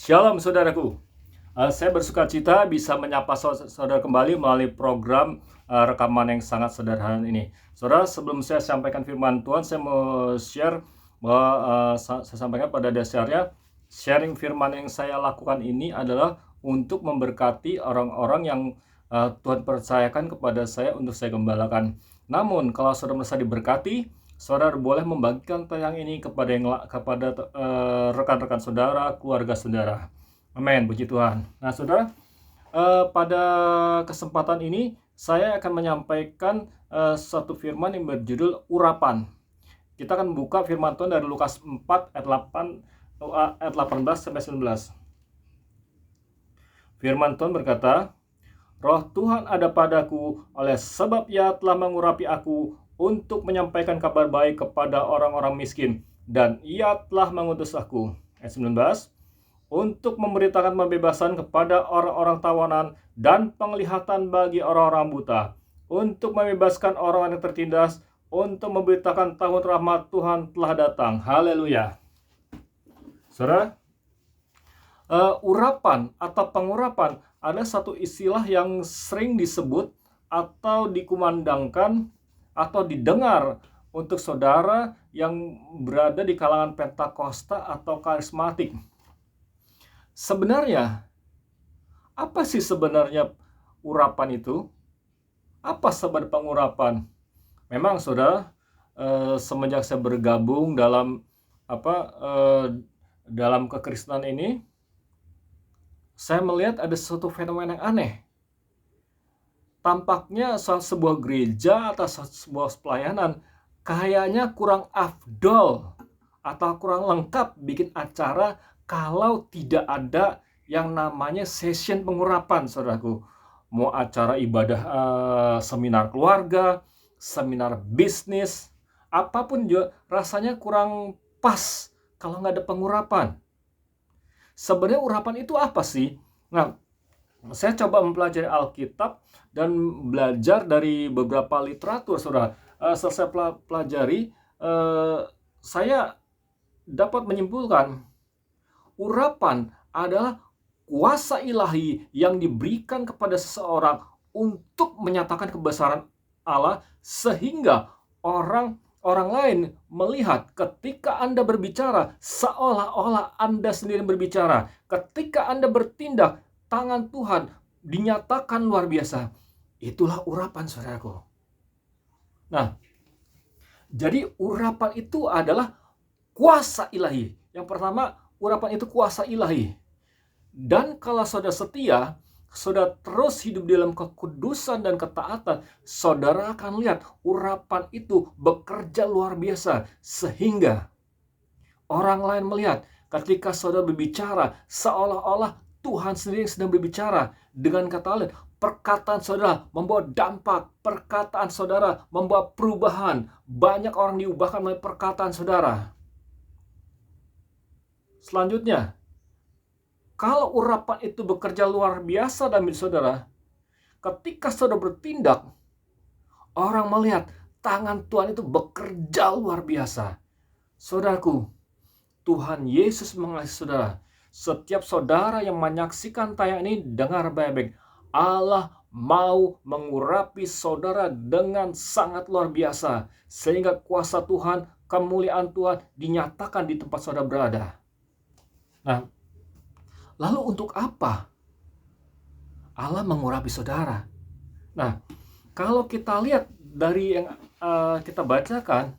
Shalom saudaraku. Saya bersuka cita bisa menyapa saudara kembali melalui program rekaman yang sangat sederhana ini. Saudara, sebelum saya sampaikan firman Tuhan, saya mau share bahwa saya sampaikan pada dasarnya sharing firman yang saya lakukan ini adalah untuk memberkati orang-orang yang Tuhan percayakan kepada saya untuk saya gembalakan. Namun kalau saudara merasa diberkati, saudara boleh membagikan tayang ini kepada rekan-rekan saudara, keluarga saudara. Amin, puji Tuhan. Nah, saudara, pada kesempatan ini saya akan menyampaikan satu firman yang berjudul urapan. Kita akan buka firman Tuhan dari Lukas 4 ayat 18 sampai 19. Firman Tuhan berkata, "Roh Tuhan ada padaku, oleh sebab Ia telah mengurapi aku untuk menyampaikan kabar baik kepada orang-orang miskin, dan Ia telah mengutus aku." Ayat 19, "Untuk memberitakan pembebasan kepada orang-orang tawanan dan penglihatan bagi orang-orang buta, untuk membebaskan orang yang tertindas, untuk memberitakan tahun rahmat Tuhan telah datang." Haleluya. Saudara, urapan atau pengurapan ada satu istilah yang sering disebut atau dikumandangkan atau didengar untuk saudara yang berada di kalangan Pentakosta atau karismatik. Sebenarnya, apa sih sebenarnya urapan itu? Apa sebenarnya pengurapan? Memang saudara, semenjak saya bergabung dalam dalam kekristenan ini, saya melihat ada suatu fenomena yang aneh. Tampaknya sebuah gereja atau sebuah pelayanan kayaknya kurang afdol atau kurang lengkap bikin acara kalau tidak ada yang namanya session pengurapan, saudaraku. Mau acara ibadah, seminar keluarga, seminar bisnis, apapun juga rasanya kurang pas kalau nggak ada pengurapan. Sebenarnya urapan itu apa sih? Nah, saya coba mempelajari Alkitab dan belajar dari beberapa literatur, saudara. Selesai pelajari, saya dapat menyimpulkan urapan adalah kuasa ilahi yang diberikan kepada seseorang untuk menyatakan kebesaran Allah, sehingga orang lain melihat ketika Anda berbicara seolah-olah Anda sendiri berbicara. Ketika Anda bertindak, tangan Tuhan dinyatakan luar biasa. Itulah urapan, saudaraku. Nah, jadi urapan itu adalah kuasa ilahi. Yang pertama, urapan itu kuasa ilahi. Dan kalau saudara setia, saudara terus hidup dalam kekudusan dan ketaatan, saudara akan lihat urapan itu bekerja luar biasa, sehingga orang lain melihat ketika saudara berbicara seolah-olah Tuhan sendiri yang sedang berbicara. Dengan kata lain, perkataan saudara membawa dampak, perkataan saudara membawa perubahan. Banyak orang diubahkan melalui perkataan saudara. Selanjutnya, kalau urapan itu bekerja luar biasa dalam hidup saudara, ketika saudara bertindak, orang melihat tangan Tuhan itu bekerja luar biasa. Saudaraku, Tuhan Yesus mengasihi saudara. Setiap saudara yang menyaksikan tayang ini, dengar baik-baik. Allah mau mengurapi saudara dengan sangat luar biasa, sehingga kuasa Tuhan, kemuliaan Tuhan dinyatakan di tempat saudara berada. Nah, lalu untuk apa Allah mengurapi saudara? Nah, kalau kita lihat dari yang kita bacakan,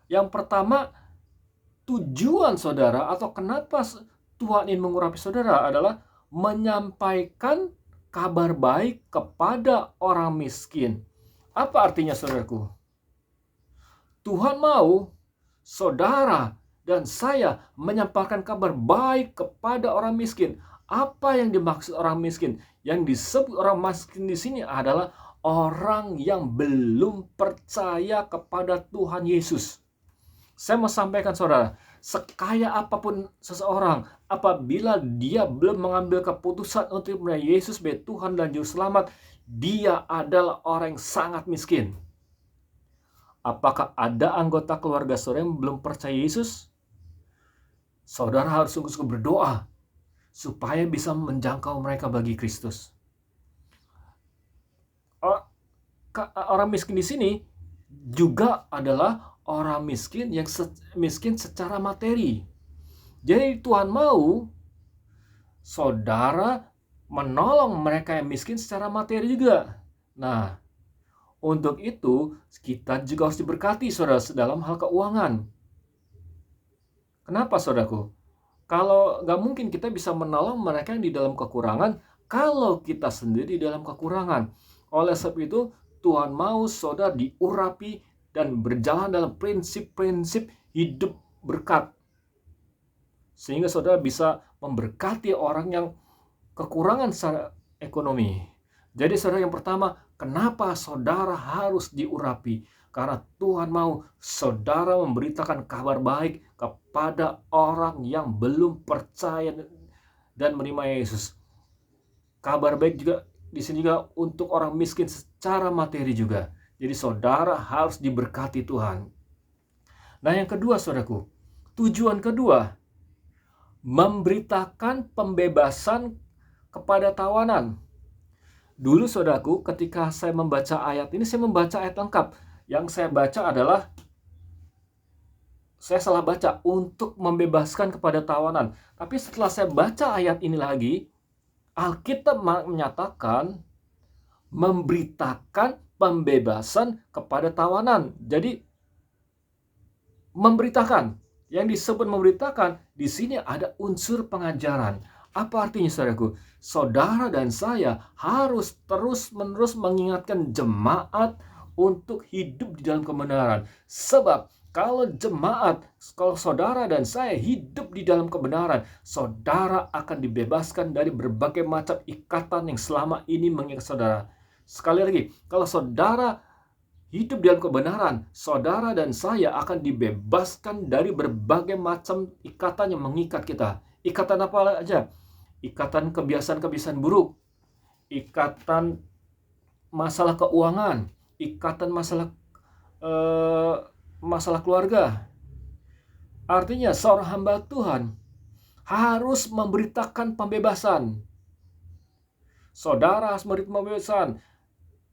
yang pertama, tujuan saudara atau kenapa Tuhan ingin mengurapi saudara adalah menyampaikan kabar baik kepada orang miskin. Apa artinya, saudaraku? Tuhan mau saudara dan saya menyampaikan kabar baik kepada orang miskin. Apa yang dimaksud orang miskin? Yang disebut orang miskin di sini adalah orang yang belum percaya kepada Tuhan Yesus. Saya mau sampaikan saudara, sekaya apapun seseorang, apabila dia belum mengambil keputusan untuk menerima Yesus sebagai Tuhan dan Juru Selamat, dia adalah orang yang sangat miskin. Apakah ada anggota keluarga saudara yang belum percaya Yesus? Saudara harus sungguh-sungguh berdoa supaya bisa menjangkau mereka bagi Kristus. Orang miskin di sini juga adalah orang miskin yang miskin secara materi. Jadi Tuhan mau saudara menolong mereka yang miskin secara materi juga. Nah, untuk itu kita juga harus diberkati, saudara, dalam hal keuangan. Kenapa, saudaraku? Kalau nggak mungkin kita bisa menolong mereka yang di dalam kekurangan kalau kita sendiri dalam kekurangan. Oleh sebab itu, Tuhan mau saudara diurapi dan berjalan dalam prinsip-prinsip hidup berkat. Sehingga saudara bisa memberkati orang yang kekurangan secara ekonomi. Jadi saudara, yang pertama, kenapa saudara harus diurapi? Karena Tuhan mau saudara memberitakan kabar baik kepada orang yang belum percaya dan menerima Yesus. Kabar baik juga di sini juga untuk orang miskin secara materi juga. Jadi saudara harus diberkati Tuhan. Nah, yang kedua, saudaraku, tujuan kedua, memberitakan pembebasan kepada tawanan. Dulu, saudaraku, ketika saya membaca ayat ini, saya membaca ayat lengkap. Yang saya baca adalah, saya salah baca, untuk membebaskan kepada tawanan. Tapi setelah saya baca ayat ini lagi, Alkitab menyatakan memberitakan pembebasan kepada tawanan. Jadi memberitakan, yang disebut memberitakan di sini ada unsur pengajaran. Apa artinya, saudaraku? Saudara dan saya harus terus-menerus mengingatkan jemaat untuk hidup di dalam kebenaran. Sebab kalau saudara dan saya hidup di dalam kebenaran, saudara akan dibebaskan dari berbagai macam ikatan yang selama ini mengikat saudara. Sekali lagi, kalau saudara hidup di dalam kebenaran, saudara dan saya akan dibebaskan dari berbagai macam ikatan yang mengikat kita. Ikatan apa aja? Ikatan kebiasaan-kebiasaan buruk, ikatan masalah keuangan, ikatan masalah keluarga. Artinya seorang hamba Tuhan harus memberitakan pembebasan. Saudara harus memberikan pembebasan.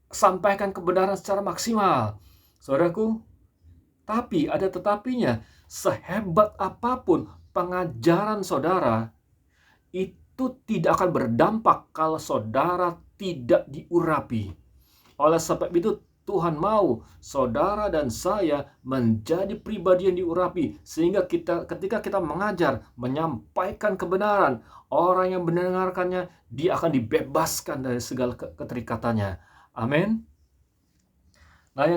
Sampaikan kebenaran secara maksimal. Saudaraku, tapi ada tetapinya. Sehebat apapun pengajaran saudara, itu tidak akan berdampak kalau saudara tidak diurapi. Oleh sebab itu, Tuhan mau saudara dan saya menjadi pribadi yang diurapi, sehingga ketika kita mengajar, menyampaikan kebenaran, orang yang mendengarkannya, dia akan dibebaskan dari segala keterikatannya. Amin. Nah,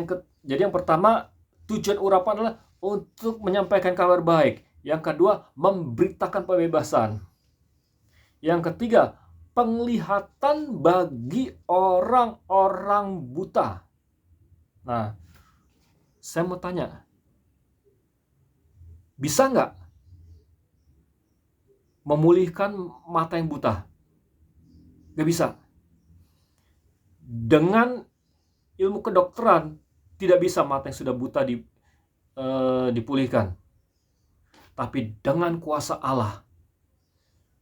jadi yang pertama, tujuan urapan adalah untuk menyampaikan kabar baik. Yang kedua, memberitakan pembebasan. Yang ketiga, penglihatan bagi orang-orang buta. Nah, saya mau tanya, bisa nggak memulihkan mata yang buta? Nggak bisa. Dengan ilmu kedokteran, tidak bisa mata yang sudah buta dipulihkan. Tapi dengan kuasa Allah,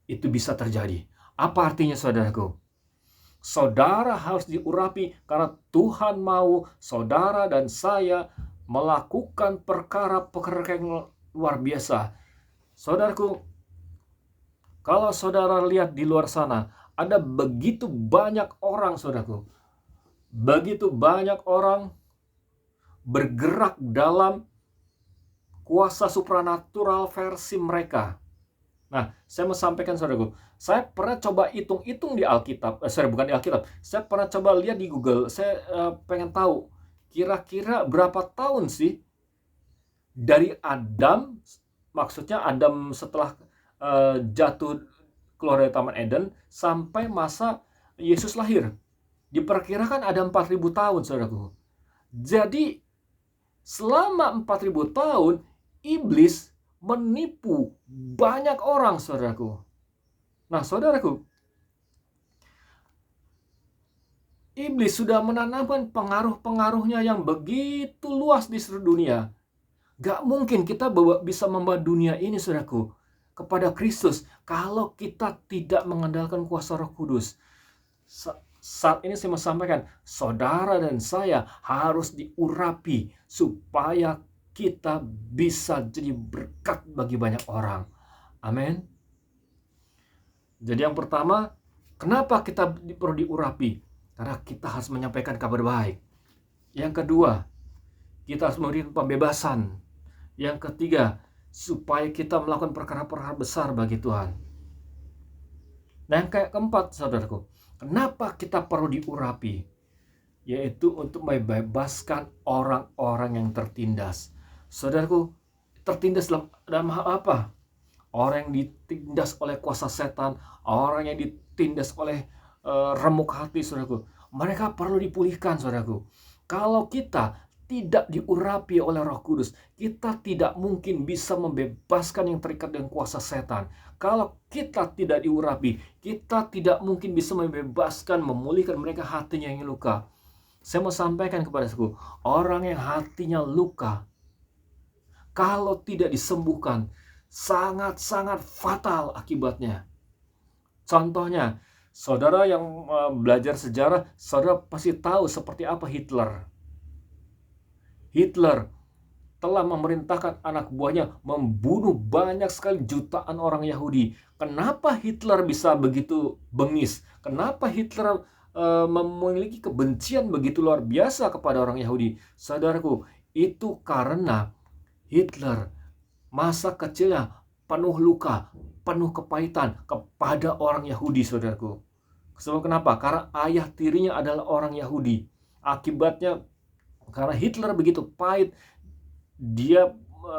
itu bisa terjadi. Apa artinya, saudaraku? Saudara harus diurapi karena Tuhan mau saudara dan saya melakukan perkara-perkara yang luar biasa. Saudaraku, kalau saudara lihat di luar sana, ada begitu banyak orang, saudaraku. Begitu banyak orang bergerak dalam kuasa supranatural versi mereka. Nah, saya mau sampaikan, saudaraku, saya pernah coba hitung-hitung di Alkitab, bukan di Alkitab, saya pernah coba lihat di Google, saya pengen tahu, kira-kira berapa tahun sih dari Adam, maksudnya Adam setelah jatuh keluar dari Taman Eden, sampai masa Yesus lahir. Diperkirakan ada 4.000 tahun, saudaraku. Jadi, selama 4.000 tahun, iblis menipu banyak orang, saudaraku. Nah, saudaraku, iblis sudah menanamkan pengaruh-pengaruhnya yang begitu luas di seluruh dunia. Gak mungkin kita bisa membawa dunia ini, saudaraku, kepada Kristus kalau kita tidak mengandalkan kuasa Roh Kudus. Saat ini saya mau sampaikan, saudara dan saya harus diurapi supaya kita bisa jadi berkat bagi banyak orang. Amin. Jadi yang pertama, kenapa kita perlu diurapi? Karena kita harus menyampaikan kabar baik. Yang kedua, kita harus memberikan pembebasan. Yang ketiga, supaya kita melakukan perkara-perkara besar bagi Tuhan. Nah, yang keempat, saudaraku, kenapa kita perlu diurapi? Yaitu untuk membebaskan orang-orang yang tertindas. Saudaraku, tertindas dalam hal apa? Orang yang ditindas oleh kuasa setan, orang yang ditindas oleh remuk hati, saudaraku. Mereka perlu dipulihkan, saudaraku. Kalau kita tidak diurapi oleh Roh Kudus, kita tidak mungkin bisa membebaskan yang terikat dengan kuasa setan. Kalau kita tidak diurapi, kita tidak mungkin bisa membebaskan, memulihkan mereka hatinya yang luka. Saya mau sampaikan kepada saudaraku, orang yang hatinya luka, kalau tidak disembuhkan, sangat-sangat fatal akibatnya. Contohnya, saudara yang belajar sejarah, saudara pasti tahu seperti apa Hitler. Hitler telah memerintahkan anak buahnya membunuh banyak sekali jutaan orang Yahudi. Kenapa Hitler bisa begitu bengis? Kenapa Hitler memiliki kebencian begitu luar biasa kepada orang Yahudi? Saudaraku, itu karena Hitler masa kecilnya penuh luka, penuh kepahitan kepada orang Yahudi, saudaraku. Sebab kenapa? Karena ayah tirinya adalah orang Yahudi. Akibatnya, karena Hitler begitu pahit, dia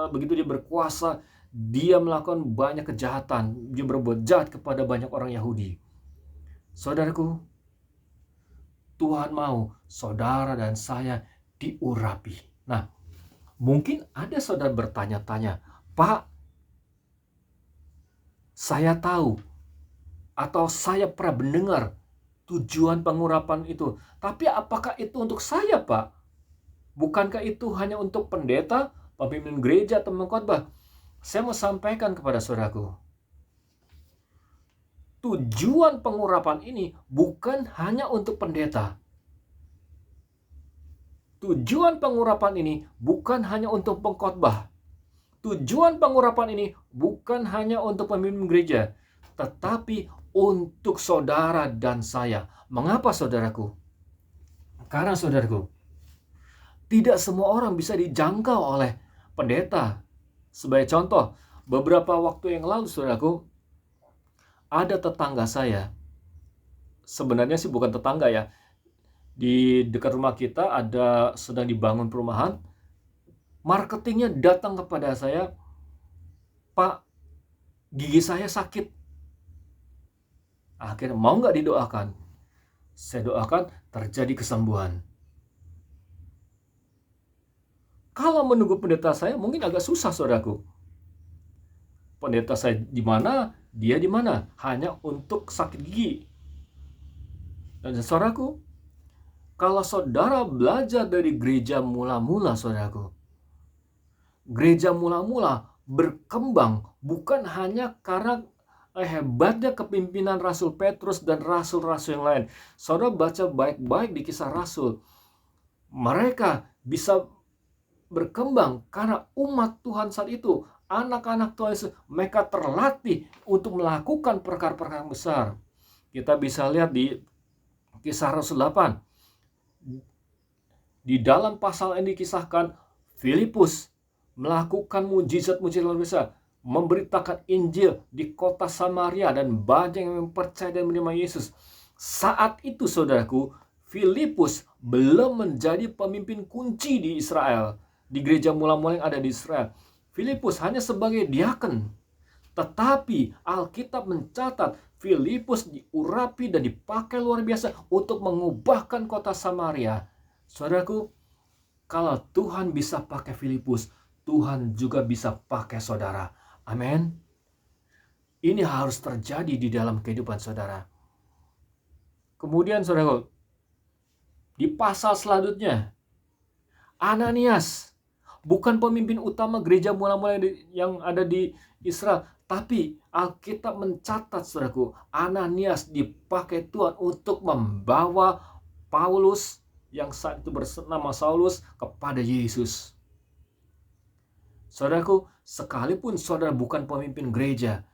begitu dia berkuasa, dia melakukan banyak kejahatan, dia berbuat jahat kepada banyak orang Yahudi. Saudaraku, Tuhan mau saudara dan saya diurapi. Nah, mungkin ada saudara bertanya-tanya, Pak, saya tahu atau saya pernah mendengar tujuan pengurapan itu, tapi apakah itu untuk saya, Pak? Bukankah itu hanya untuk pendeta, pemimpin gereja, atau pengkhotbah? Saya mau sampaikan kepada saudaraku, tujuan pengurapan ini bukan hanya untuk pendeta. Tujuan pengurapan ini bukan hanya untuk pengkhotbah. Tujuan pengurapan ini bukan hanya untuk pemimpin gereja, tetapi untuk saudara dan saya. Mengapa, saudaraku? Karena, saudaraku, tidak semua orang bisa dijangkau oleh pendeta. Sebagai contoh, beberapa waktu yang lalu, saudaraku, ada tetangga saya. Sebenarnya sih bukan tetangga ya. Di dekat rumah kita ada sedang dibangun perumahan. Marketingnya datang kepada saya, Pak, gigi saya sakit. Akhirnya mau nggak didoakan? Saya doakan terjadi kesembuhan. Kalau menunggu pendeta saya mungkin agak susah, saudaraku. Pendeta saya di mana, dia di mana, hanya untuk sakit gigi. Dan saudaraku, kalau saudara belajar dari gereja mula-mula, saudaraku, gereja mula-mula berkembang bukan hanya karena hebatnya kepimpinan Rasul Petrus dan rasul-rasul yang lain. Saudara baca baik-baik di Kisah Rasul. Mereka bisa berkembang karena umat Tuhan saat itu, anak-anak Tuhan, mereka terlatih untuk melakukan perkara-perkara yang besar. Kita bisa lihat di Kisah Rasul 8. Di dalam pasal ini dikisahkan Filipus melakukan mujizat-mujizat luar biasa, memberitakan Injil di kota Samaria, dan banyak yang percaya dan menerima Yesus. Saat itu, saudaraku, Filipus belum menjadi pemimpin kunci di Israel, di gereja mula-mula yang ada di Israel. Filipus hanya sebagai diaken. Tetapi Alkitab mencatat Filipus diurapi dan dipakai luar biasa untuk mengubahkan kota Samaria. Saudaraku, kalau Tuhan bisa pakai Filipus, Tuhan juga bisa pakai saudara. Amin. Ini harus terjadi di dalam kehidupan saudara. Kemudian, saudaraku, di pasal selanjutnya, Ananias bukan pemimpin utama gereja mula-mula yang ada di Israel, Tapi Alkitab mencatat, saudaraku, Ananias dipakai Tuhan untuk membawa Paulus yang saat itu bernama Saulus kepada Yesus. Saudaraku, sekalipun saudara bukan pemimpin gereja,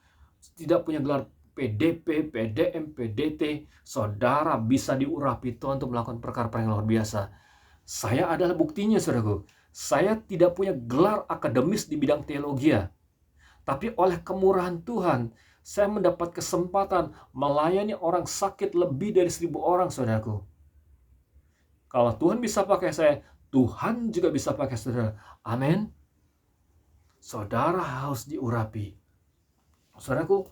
tidak punya gelar PDP, PDM, PDT, saudara bisa diurapi Tuhan untuk melakukan perkara yang luar biasa. Saya adalah buktinya, saudaraku. Saya tidak punya gelar akademis di bidang teologi, tapi oleh kemurahan Tuhan, saya mendapat kesempatan melayani orang sakit lebih dari 1.000 orang, saudaraku. Kalau Tuhan bisa pakai saya, Tuhan juga bisa pakai saudara. Amin. Saudara harus diurapi. Saudaraku,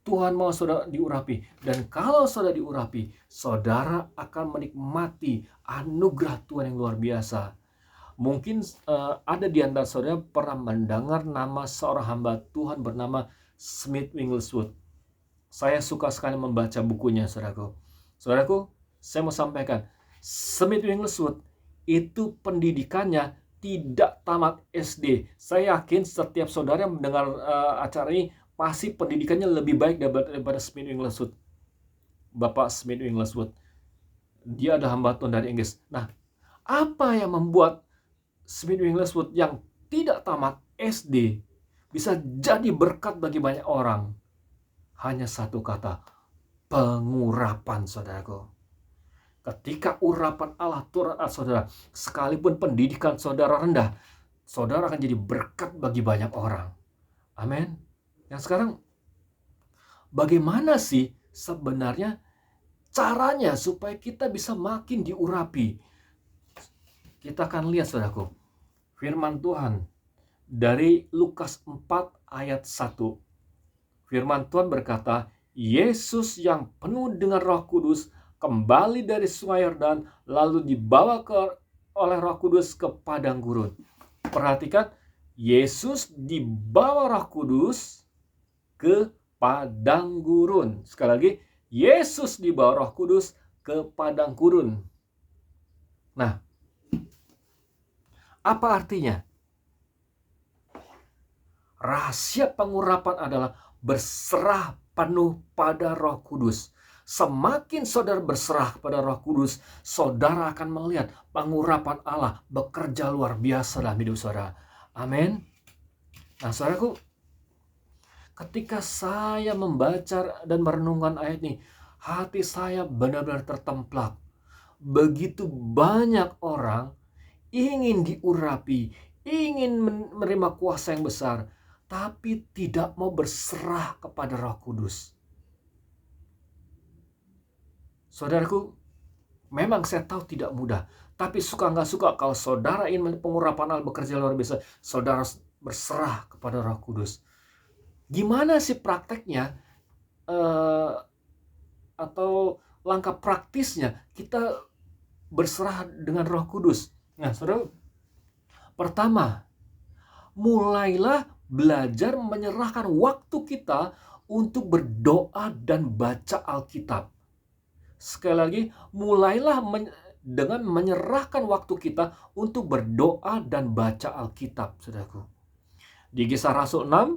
Tuhan mau saudara diurapi. Dan kalau saudara diurapi, saudara akan menikmati anugerah Tuhan yang luar biasa. Mungkin ada di antara saudara pernah mendengar nama seorang hamba Tuhan bernama Smith Wigglesworth. Saya suka sekali membaca bukunya, saudaraku. Saudaraku, saya mau sampaikan, Smith Wigglesworth itu pendidikannya tidak tamat SD. Saya yakin setiap saudara yang mendengar acara ini pasti pendidikannya lebih baik daripada Smith Wigglesworth. Bapak Smith Wigglesworth. Dia ada hamba Tuhan dari Inggris. Nah, apa yang membuat Smith Wigglesworth yang tidak tamat SD bisa jadi berkat bagi banyak orang? Hanya satu kata, pengurapan, saudaraku. Ketika urapan Allah turun atas saudara, sekalipun pendidikan saudara rendah, saudara akan jadi berkat bagi banyak orang. Amin. Yang sekarang, bagaimana sih sebenarnya caranya supaya kita bisa makin diurapi? Kita akan lihat, saudaraku, firman Tuhan dari Lukas 4 ayat 1. Firman Tuhan berkata, Yesus yang penuh dengan Roh Kudus kembali dari sungai Yordan, lalu dibawa oleh Roh Kudus ke padang gurun. Perhatikan, Yesus dibawa Roh Kudus ke padang gurun. Sekali lagi, Yesus dibawa Roh Kudus ke padang gurun. Nah, apa artinya? Rahasia pengurapan adalah berserah penuh pada Roh Kudus. Semakin saudara berserah pada Roh Kudus, saudara akan melihat pengurapan Allah bekerja luar biasa dalam hidup saudara. Amin. Nah, saudaraku, ketika saya membaca dan merenungkan ayat ini, hati saya benar-benar tertemplak. Begitu banyak orang ingin diurapi, ingin menerima kuasa yang besar, tapi tidak mau berserah kepada Roh Kudus. Saudaraku, memang saya tahu tidak mudah, tapi suka nggak suka kalau saudara ingin pengurapan Allah bekerja luar biasa, saudara berserah kepada Roh Kudus. Gimana sih prakteknya atau langkah praktisnya kita berserah dengan Roh Kudus? Nah, saudara, pertama, mulailah belajar menyerahkan waktu kita untuk berdoa dan baca Alkitab. Sekali lagi, mulailah dengan menyerahkan waktu kita untuk berdoa dan baca Alkitab, saudaraku. Di Kisah Rasul 6,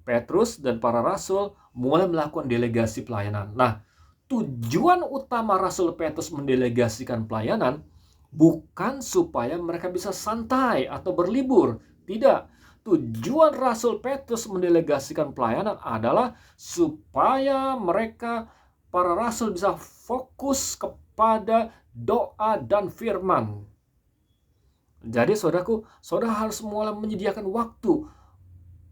Petrus dan para rasul mulai melakukan delegasi pelayanan. Nah, tujuan utama Rasul Petrus mendelegasikan pelayanan bukan supaya mereka bisa santai atau berlibur. Tidak. Tujuan Rasul Petrus mendelegasikan pelayanan adalah supaya mereka, para rasul, bisa fokus kepada doa dan firman. Jadi, saudaraku, saudara harus mulai menyediakan waktu,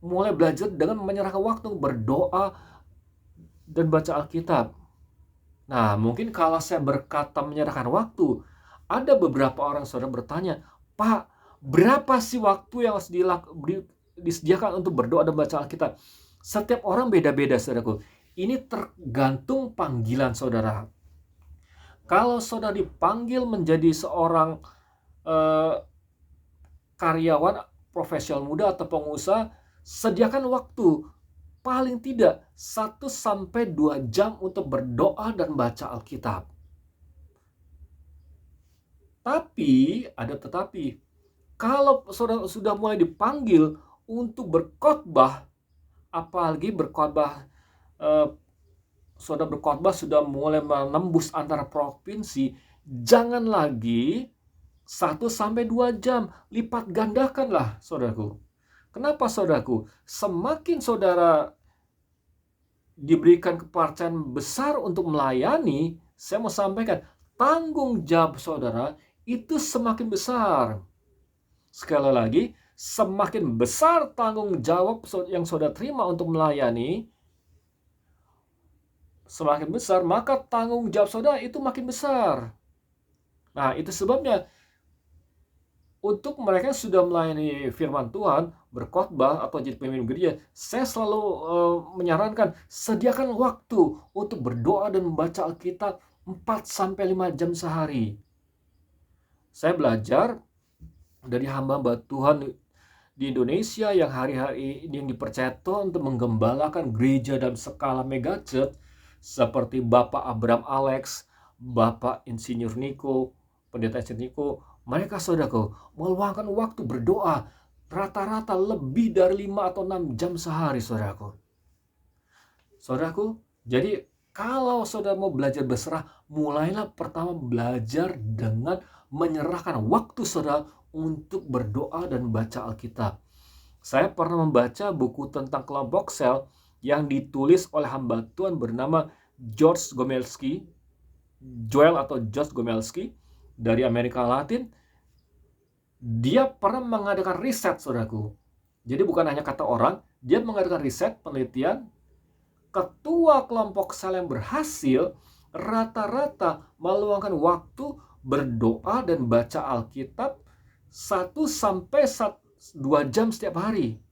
mulai belajar dengan menyerahkan waktu berdoa dan baca Alkitab. Nah, mungkin kalau saya berkata menyerahkan waktu, ada beberapa orang saudara bertanya, Pak, berapa sih waktu yang harus disediakan untuk berdoa dan baca Alkitab? Setiap orang beda-beda, saudaraku. Ini tergantung panggilan saudara. Kalau saudara dipanggil menjadi seorang karyawan, profesional muda atau pengusaha, sediakan waktu paling tidak 1-2 jam untuk berdoa dan baca Alkitab. Tapi, ada tetapi, kalau saudara sudah mulai dipanggil untuk berkhotbah, apalagi berkhotbah, saudara berkhotbah sudah mulai menembus antar provinsi, jangan lagi 1 sampai 2 jam, lipat gandakanlah saudaraku. Kenapa saudaraku? Semakin saudara diberikan kepercayaan besar untuk melayani, saya mau sampaikan, tanggung jawab saudara itu semakin besar. Sekali lagi, semakin besar tanggung jawab yang saudara terima untuk melayani, semakin besar, maka tanggung jawab saudara itu makin besar. Nah, itu sebabnya untuk mereka yang sudah melayani firman Tuhan, berkhotbah atau jadi pemimpin gereja, saya selalu menyarankan sediakan waktu untuk berdoa dan membaca Alkitab 4-5 jam sehari. Saya belajar dari hamba-hamba Tuhan di Indonesia yang hari-hari ini yang dipercaya Tuhan untuk menggembalakan gereja dalam skala megachurch, seperti Bapak Abraham Alex, Bapak Insinyur Niko, Pendeta Insinyur Niko. Mereka saudaraku meluangkan waktu berdoa rata-rata lebih dari 5 atau 6 jam sehari saudaraku. Saudaraku, jadi kalau saudara mau belajar berserah, mulailah pertama belajar dengan menyerahkan waktu saudara untuk berdoa dan baca Alkitab. Saya pernah membaca buku tentang kelompok sel yang ditulis oleh hamba Tuhan bernama George Gomelski, Joel atau George Gomelski dari Amerika Latin. Dia pernah mengadakan riset saudaraku. Jadi bukan hanya kata orang, dia mengadakan riset, penelitian. Ketua kelompok sel yang berhasil rata-rata meluangkan waktu berdoa dan baca Alkitab 1-2 jam setiap hari.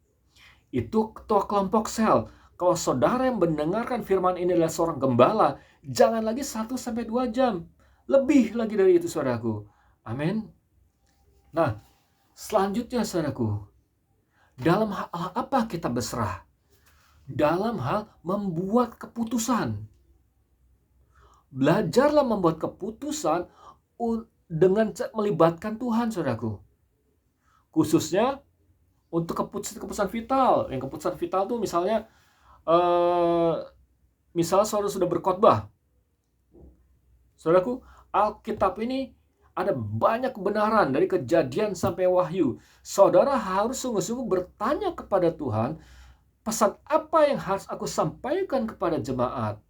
Itu ketua kelompok sel. Kalau saudara yang mendengarkan firman ini adalah seorang gembala, jangan lagi 1-2 jam. Lebih lagi dari itu saudaraku. Amin. Nah, selanjutnya saudaraku, dalam hal apa kita berserah? Dalam hal membuat keputusan. Belajarlah membuat keputusan dengan melibatkan Tuhan, saudaraku. Khususnya untuk keputusan vital. Yang keputusan vital itu misalnya, misalnya saudara sudah berkhotbah. Saudaraku, Alkitab ini ada banyak kebenaran dari Kejadian sampai Wahyu. Saudara harus sungguh-sungguh bertanya kepada Tuhan, pesan apa yang harus aku sampaikan kepada jemaat?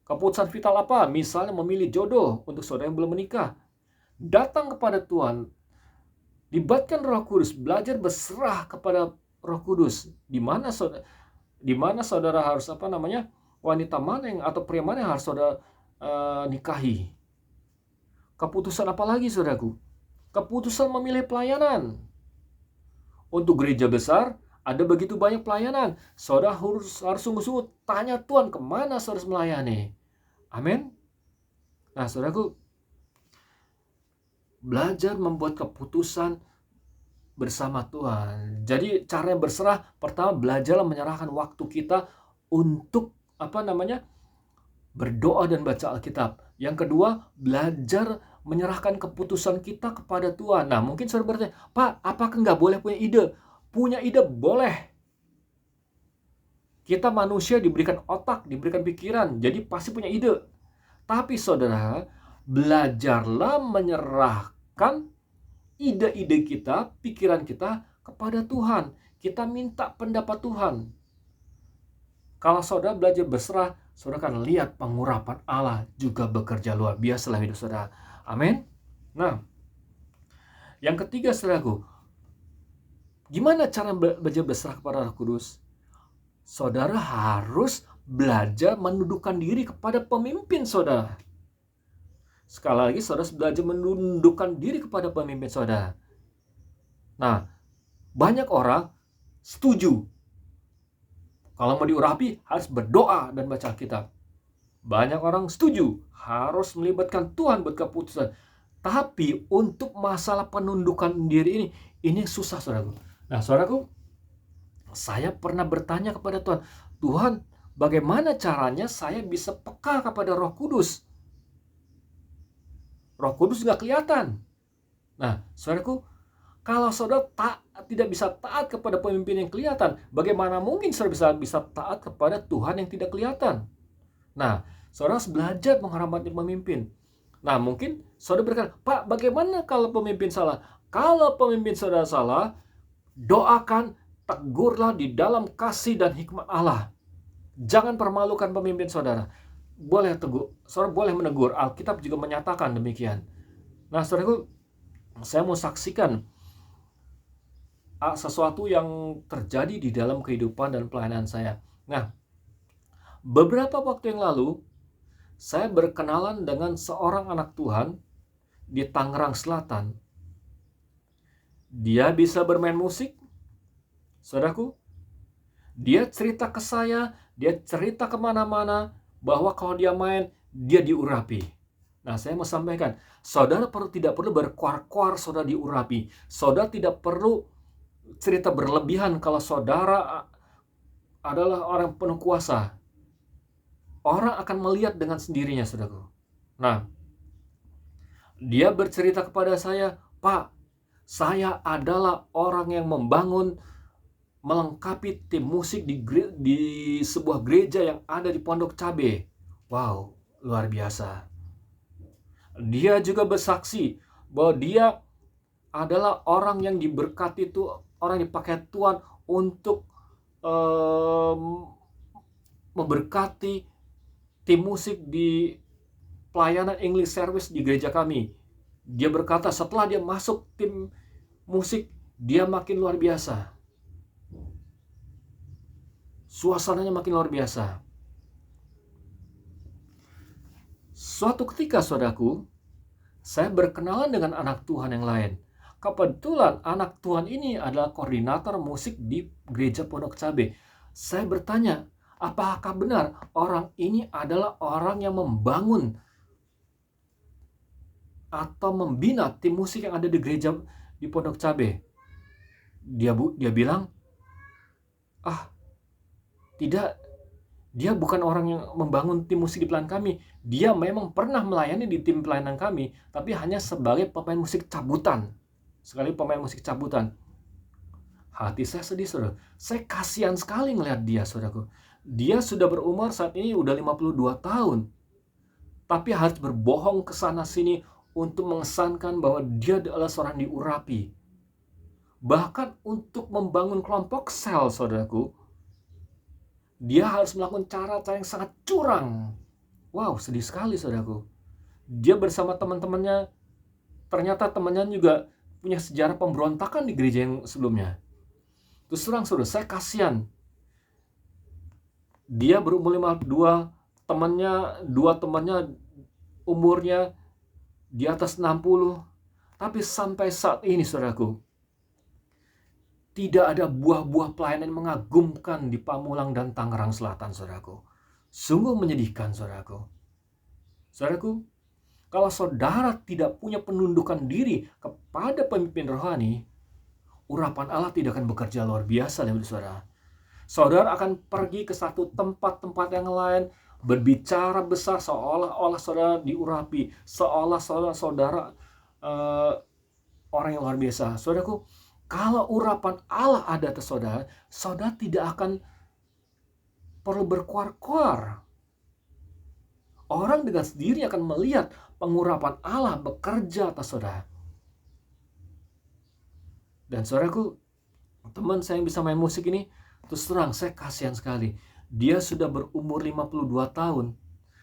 Keputusan vital apa? Misalnya memilih jodoh untuk saudara yang belum menikah. Datang kepada Tuhan, libatkan Roh Kudus, belajar berserah kepada Roh Kudus. Di mana saudara harus wanita mana yang atau pria mana yang harus saudara nikahi. Keputusan apa lagi saudaraku? Keputusan memilih pelayanan. Untuk gereja besar ada begitu banyak pelayanan. Saudara harus sungguh-sungguh tanya Tuhan kemana saudara harus melayani. Amin. Nah saudaraku, belajar membuat keputusan bersama Tuhan. Jadi cara yang berserah, pertama belajarlah menyerahkan waktu kita untuk berdoa dan baca Alkitab. Yang kedua, belajar menyerahkan keputusan kita kepada Tuhan. Nah mungkin saudara bertanya, Pak, apakah nggak boleh punya ide? Punya ide boleh. Kita manusia diberikan otak, diberikan pikiran, jadi pasti punya ide. Tapi saudara, belajarlah menyerahkan ide-ide kita, pikiran kita kepada Tuhan. Kita minta pendapat Tuhan. Kalau saudara belajar berserah, saudara akan lihat pengurapan Allah juga bekerja luar biasa dalam hidup saudara. Amin. Nah, yang ketiga saudaraku, gimana cara belajar berserah kepada Roh Kudus? Saudara harus belajar menundukkan diri kepada pemimpin saudara. Sekali lagi, saudara harus belajar menundukkan diri kepada pemimpin saudara. Nah, banyak orang setuju kalau mau diurapi harus berdoa dan baca Alkitab. Banyak orang setuju harus melibatkan Tuhan buat keputusan. Tapi untuk masalah penundukan diri ini susah saudaraku. Nah saudaraku, saya pernah bertanya kepada Tuhan, Tuhan, bagaimana caranya saya bisa peka kepada Roh Kudus? Roh Kudus nggak kelihatan. Nah, saudaraku, Kalau saudara tidak bisa taat kepada pemimpin yang kelihatan, bagaimana mungkin saudara bisa taat kepada Tuhan yang tidak kelihatan? Nah, saudara harus belajar menghormati pemimpin. Nah, mungkin saudara berkata, Pak, bagaimana kalau pemimpin salah? Kalau pemimpin saudara salah, doakan, tegurlah di dalam kasih dan hikmat Allah. Jangan permalukan pemimpin saudara. Boleh tegur, saudara boleh menegur. Alkitab juga menyatakan demikian. Nah, saudaraku, saya mau saksikan sesuatu yang terjadi di dalam kehidupan dan pelayanan saya. Nah, beberapa waktu yang lalu, saya berkenalan dengan seorang anak Tuhan di Tangerang Selatan. Dia bisa bermain musik, saudaraku. Dia cerita ke saya, dia cerita kemana-mana, bahwa kalau dia main, dia diurapi. Nah, saya mau sampaikan, saudara tidak perlu berkuar-kuar saudara diurapi. Saudara tidak perlu cerita berlebihan kalau saudara adalah orang penuh kuasa. Orang akan melihat dengan sendirinya, saudaraku. Nah, dia bercerita kepada saya, Pak, saya adalah orang yang membangun, melengkapi tim musik di sebuah gereja yang ada di Pondok Cabe. Wow, luar biasa. Dia juga bersaksi bahwa dia adalah orang yang diberkati itu, orang yang dipakai Tuhan untuk memberkati tim musik di pelayanan English service di gereja kami. Dia berkata setelah dia masuk tim musik, dia makin luar biasa. Suasananya makin luar biasa. Suatu ketika, saudaraku, saya berkenalan dengan anak Tuhan yang lain. Kebetulan anak Tuhan ini adalah koordinator musik di gereja Pondok Cabe. Saya bertanya, apakah benar orang ini adalah orang yang membangun atau membina tim musik yang ada di gereja di Pondok Cabe? Dia bilang, tidak, dia bukan orang yang membangun tim musik di pelayanan kami. Dia memang pernah melayani di tim pelayanan kami, tapi hanya sebagai pemain musik cabutan. Hati saya sedih, saudara. Saya kasihan sekali ngelihat dia, saudaraku. Dia sudah berumur saat ini udah 52 tahun. Tapi harus berbohong ke sana sini untuk mengesankan bahwa dia adalah seorang diurapi. Bahkan untuk membangun kelompok sel, saudaraku, dia harus melakukan cara-cara yang sangat curang. Wow, sedih sekali, saudaraku. Dia bersama teman-temannya, ternyata temannya juga punya sejarah pemberontakan di gereja yang sebelumnya. Terus terang, saudara, saya kasihan. Dia berumur 52, dua temannya umurnya di atas 60. Tapi sampai saat ini, saudaraku, tidak ada buah-buah pelayanan yang mengagumkan di Pamulang dan Tangerang Selatan, saudaraku. Sungguh menyedihkan, saudaraku. Saudaraku, kalau saudara tidak punya penundukan diri kepada pemimpin rohani, urapan Allah tidak akan bekerja luar biasa, saudara. Saudara akan pergi ke satu tempat-tempat yang lain, berbicara besar seolah-olah saudara diurapi, seolah-olah saudara orang yang luar biasa. Saudaraku, kalau urapan Allah ada atas saudara, saudara tidak akan perlu berkuar-kuar. Orang dengan sendiri akan melihat pengurapan Allah bekerja atas saudara. Dan saudaraku, teman saya yang bisa main musik ini, terus terang saya kasihan sekali. Dia sudah berumur 52 tahun.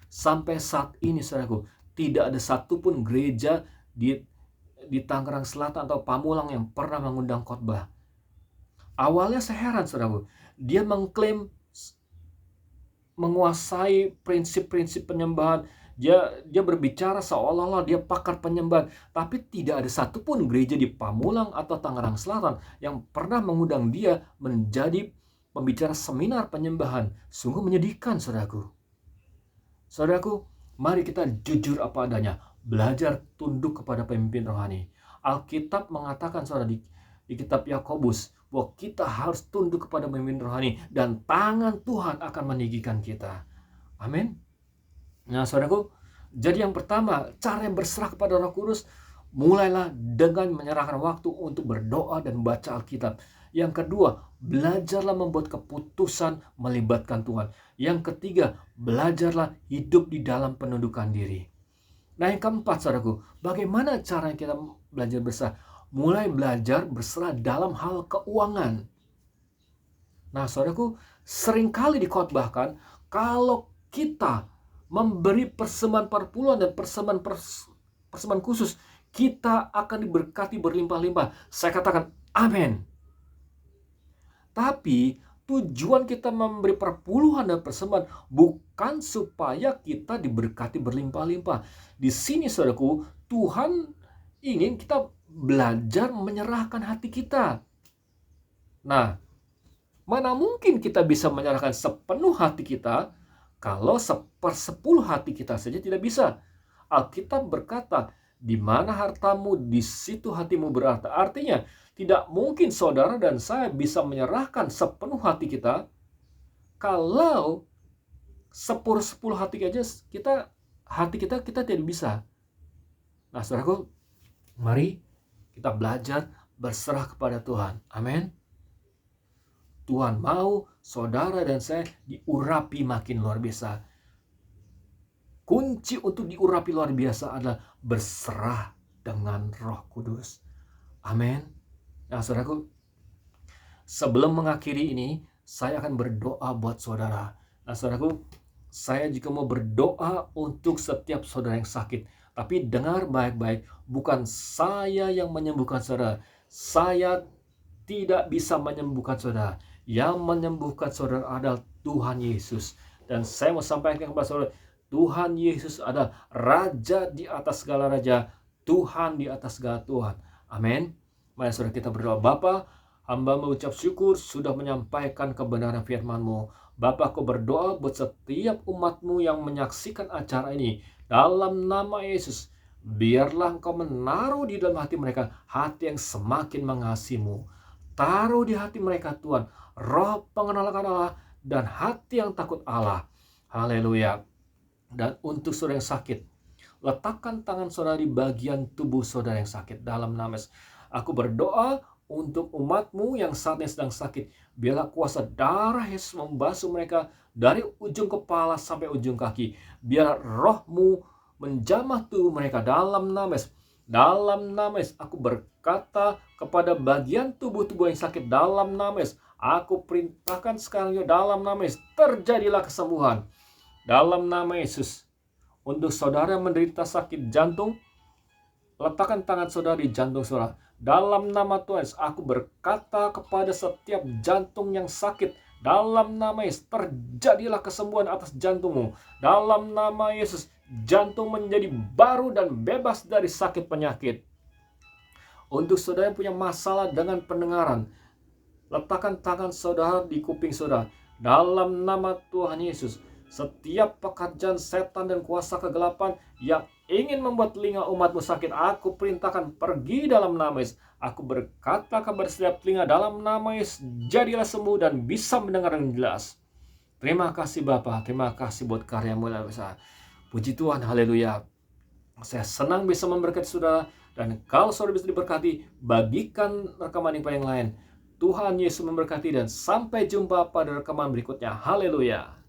Sampai saat ini, saudaraku, tidak ada satupun gereja di Tangerang Selatan atau Pamulang yang pernah mengundang khotbah. Awalnya saya heran, saudaraku. Dia mengklaim menguasai prinsip-prinsip penyembahan. Dia berbicara seolah-olah dia pakar penyembahan. Tapi tidak ada satupun gereja di Pamulang atau Tangerang Selatan yang pernah mengundang dia menjadi pembicara seminar penyembahan. Sungguh menyedihkan, saudaraku. Saudaraku, mari kita jujur apa adanya. Belajar tunduk kepada pemimpin rohani. Alkitab mengatakan, saudara, di kitab Yakobus, bahwa kita harus tunduk kepada pemimpin rohani dan tangan Tuhan akan meninggikan kita. Amin. Nah, saudaraku, jadi yang pertama, cara yang berserah kepada Roh Kudus, mulailah dengan menyerahkan waktu untuk berdoa dan membaca Alkitab. Yang kedua, belajarlah membuat keputusan melibatkan Tuhan. Yang ketiga, belajarlah hidup di dalam penundukan diri. Nah, yang keempat, saudaraku, bagaimana cara kita belajar berserah? Mulai belajar berserah dalam hal keuangan. Nah, saudaraku, seringkali dikhotbahkan kalau kita memberi persembahan perpuluhan dan persembahan khusus, kita akan diberkati berlimpah-limpah. Saya katakan amin. Tapi tujuan kita memberi perpuluhan dan persembahan bukan supaya kita diberkati berlimpah-limpah. Di sini, saudaraku, Tuhan ingin kita belajar menyerahkan hati kita. Nah, mana mungkin kita bisa menyerahkan sepenuh hati kita kalau 1/10 hati kita saja tidak bisa. Alkitab berkata, di mana hartamu, di situ hatimu berarti. Artinya, tidak mungkin saudara dan saya bisa menyerahkan sepenuh hati kita kalau 1/10 hati aja hati kita tidak bisa. Nah, saudaraku, mari kita belajar berserah kepada Tuhan. Amin. Tuhan mau saudara dan saya diurapi makin luar biasa. Kunci untuk diurapi luar biasa adalah berserah dengan Roh Kudus. Amin. Nah, saudaraku, sebelum mengakhiri ini, saya akan berdoa buat saudara. Nah, saudaraku, saya juga mau berdoa untuk setiap saudara yang sakit. Tapi dengar baik-baik, bukan saya yang menyembuhkan saudara. Saya tidak bisa menyembuhkan saudara. Yang menyembuhkan saudara adalah Tuhan Yesus. Dan saya mau sampaikan kepada saudara, Tuhan Yesus adalah Raja di atas segala raja, Tuhan di atas segala Tuhan. Amin. Mari saudara kita berdoa. Bapa, hamba mengucap syukur sudah menyampaikan kebenaran firman-Mu. Bapa, Aku berdoa buat setiap umat-Mu yang menyaksikan acara ini. Dalam nama Yesus, biarlah Engkau menaruh di dalam hati mereka hati yang semakin mengasihi-Mu. Taruh di hati mereka, Tuhan, roh pengenalan Allah dan hati yang takut Allah. Haleluya. Dan untuk saudara yang sakit, letakkan tangan saudara di bagian tubuh saudara yang sakit dalam nama Yesus. Aku berdoa untuk umat-Mu yang saat ini sedang sakit. Biarlah kuasa darah Yesus membasuh mereka dari ujung kepala sampai ujung kaki. Biar Roh-Mu menjamah tubuh mereka dalam nama Yesus. Dalam nama Yesus, aku berkata kepada bagian tubuh-tubuh yang sakit dalam nama Yesus. Aku perintahkan sekarang juga dalam nama Yesus, terjadilah kesembuhan. Dalam nama Yesus, untuk saudara yang menderita sakit jantung, letakkan tangan saudara di jantung saudara. Dalam nama Tuhan Yesus, aku berkata kepada setiap jantung yang sakit, dalam nama Yesus, terjadilah kesembuhan atas jantungmu. Dalam nama Yesus, jantung menjadi baru dan bebas dari sakit penyakit. Untuk saudara yang punya masalah dengan pendengaran, letakkan tangan saudara di kuping saudara. Dalam nama Tuhan Yesus, setiap pekerjaan setan dan kuasa kegelapan yang ingin membuat telinga umat-Mu sakit, aku perintahkan pergi dalam nama Yesus. Aku berkata kepada setiap telinga dalam nama Yesus, jadilah sembuh dan bisa mendengar dengan jelas. Terima kasih Bapa, terima kasih buat karya-Mu yang besar. Puji Tuhan, haleluya. Saya senang bisa memberkati saudara, dan kalau saudara bisa diberkati, bagikan rekaman yang lain. Tuhan Yesus memberkati dan sampai jumpa pada rekaman berikutnya. Haleluya.